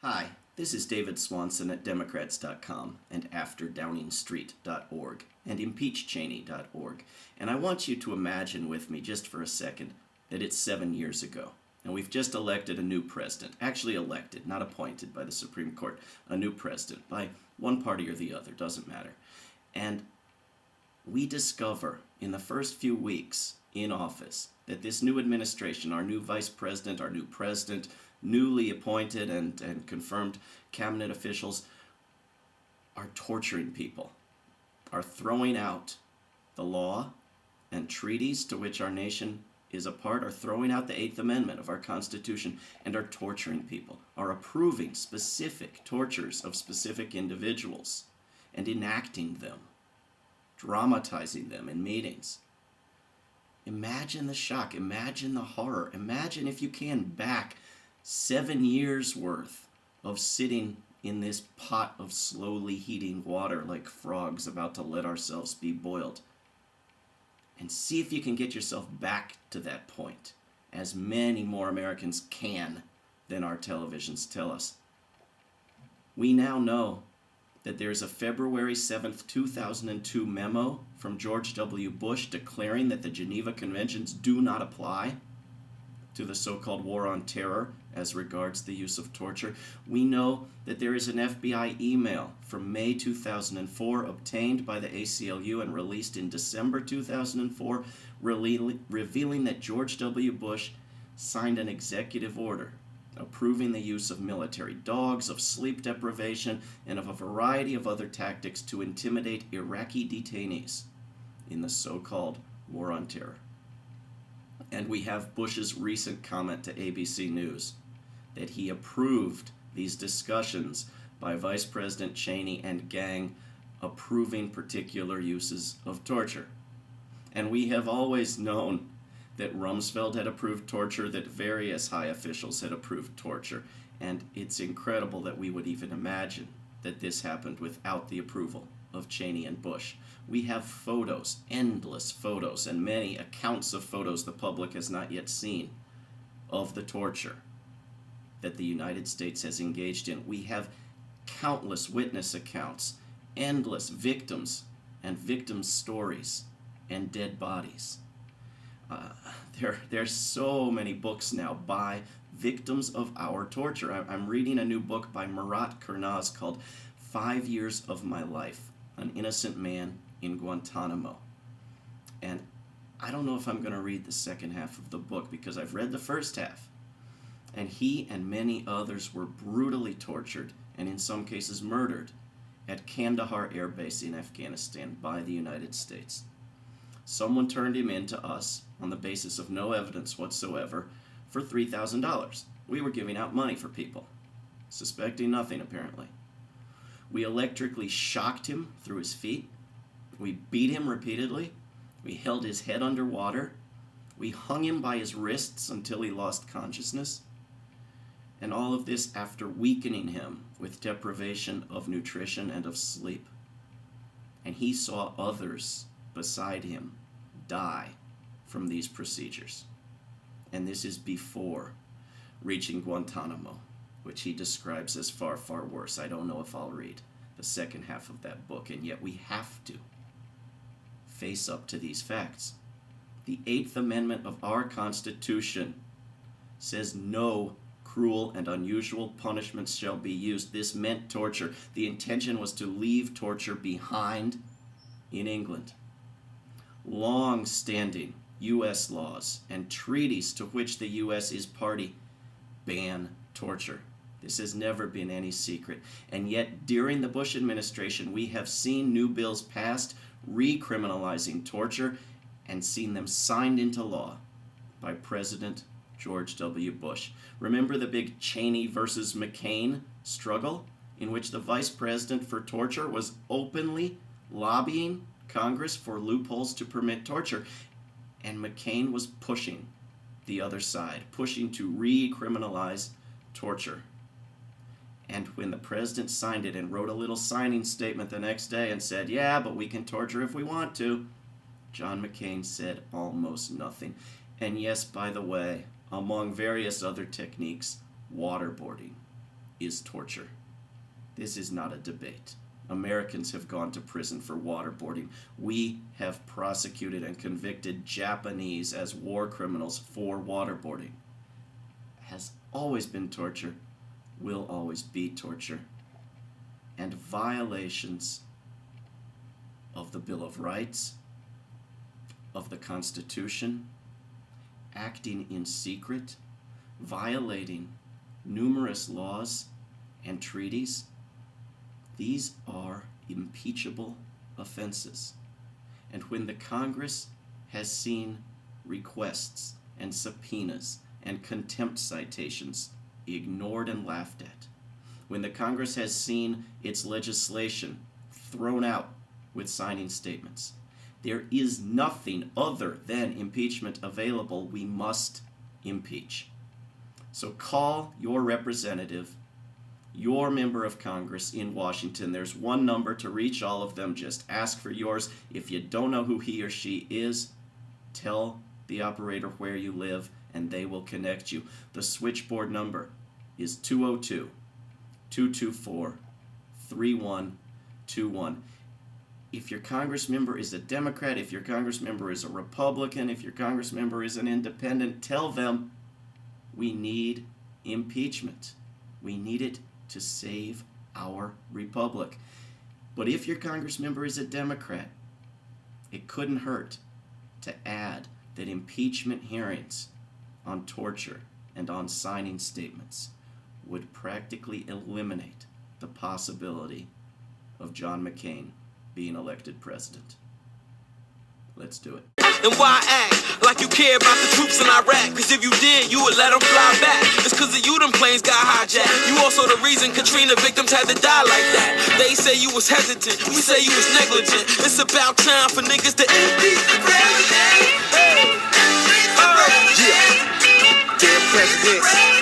Hi, this is David Swanson at Democrats.com and AfterDowningstreet.org and ImpeachCheney.org, and I want you to imagine with me just for a second that it's 7 years ago, and we've just elected a new president, actually elected, not appointed by the Supreme Court, a new president by one party or the other, doesn't matter. And we discover in the first few weeks in office that this new administration, our new vice president, our new president, newly appointed and confirmed cabinet officials are torturing people, are throwing out the law and treaties to which our nation is a part, are throwing out the Eighth Amendment of our Constitution, and are torturing people, are approving specific tortures of specific individuals and enacting them, dramatizing them in meetings. Imagine the shock, imagine the horror, imagine, if you can, back 7 years worth of sitting in this pot of slowly heating water like frogs about to let ourselves be boiled. And see if you can get yourself back to that point, as many more Americans can than our televisions tell us. We now know that there's a February 7th, 2002 memo from George W. Bush declaring that the Geneva Conventions do not apply to the so-called war on terror as regards the use of torture. We know that there is an FBI email from May 2004 obtained by the ACLU and released in December 2004 revealing that George W. Bush signed an executive order approving the use of military dogs, of sleep deprivation, and of a variety of other tactics to intimidate Iraqi detainees in the so-called war on terror. And we have Bush's recent comment to ABC News that he approved these discussions by Vice President Cheney and gang approving particular uses of torture. And we have always known that Rumsfeld had approved torture, that various high officials had approved torture, and it's incredible that we would even imagine that this happened without the approval of Cheney and Bush. We have photos, endless photos, and many accounts of photos the public has not yet seen of the torture that the United States has engaged in. We have countless witness accounts, endless victims and victims' stories, and dead bodies. There's so many books now by victims of our torture. I'm reading a new book by Murat Kurnaz called 5 Years of My Life, an innocent man in Guantanamo. And I don't know if I'm going to read the second half of the book because I've read the first half. And he and many others were brutally tortured and in some cases murdered at Kandahar Air Base in Afghanistan by the United States. Someone turned him in to us on the basis of no evidence whatsoever for $3,000. We were giving out money for people, suspecting nothing apparently. We electrically shocked him through his feet. We beat him repeatedly. We held his head underwater. We hung him by his wrists until he lost consciousness. And all of this after weakening him with deprivation of nutrition and of sleep. And he saw others beside him die from these procedures. And this is before reaching Guantanamo, which he describes as far, far worse. I don't know if I'll read the second half of that book, and yet we have to face up to these facts. The Eighth Amendment of our Constitution says no cruel and unusual punishments shall be used. This meant torture. The intention was to leave torture behind in England. Long-standing U.S. laws and treaties to which the U.S. is party ban torture. This has never been any secret. And yet, during the Bush administration, we have seen new bills passed recriminalizing torture and seen them signed into law by President George W. Bush. Remember the big Cheney versus McCain struggle in which the vice president for torture was openly lobbying Congress for loopholes to permit torture, and McCain was pushing the other side, pushing to recriminalize torture. And when the president signed it and wrote a little signing statement the next day and said, yeah, but we can torture if we want to, John McCain said almost nothing. And yes, by the way, among various other techniques, waterboarding is torture. This is not a debate. Americans have gone to prison for waterboarding. We have prosecuted and convicted Japanese as war criminals for waterboarding. Has always been torture, will always be torture. And violations of the Bill of Rights, of the Constitution, acting in secret, violating numerous laws and treaties, these are impeachable offenses. And when the Congress has seen requests and subpoenas and contempt citations ignored and laughed at, when the Congress has seen its legislation thrown out with signing statements, there is nothing other than impeachment available. We must impeach. So call your representative, your member of Congress in Washington. There's one number to reach all of them. Just ask for yours. If you don't know who he or she is, tell the operator where you live and they will connect you. The switchboard number is 202-224-3121. If your Congress member is a Democrat, if your Congress member is a Republican, if your Congress member is an independent, tell them we need impeachment. We need it to save our republic. But if your Congress member is a Democrat, it couldn't hurt to add that impeachment hearings on torture and on signing statements would practically eliminate the possibility of John McCain being elected president. Let's do it. And why act like you care about the troops in Iraq? Cause if you did, you would let them fly back. It's cause of you them planes got hijacked. You also the reason Katrina victims had to die like that. They say you was hesitant, we say you was negligent. It's about time for niggas to impeach the president. Yeah. Dear president.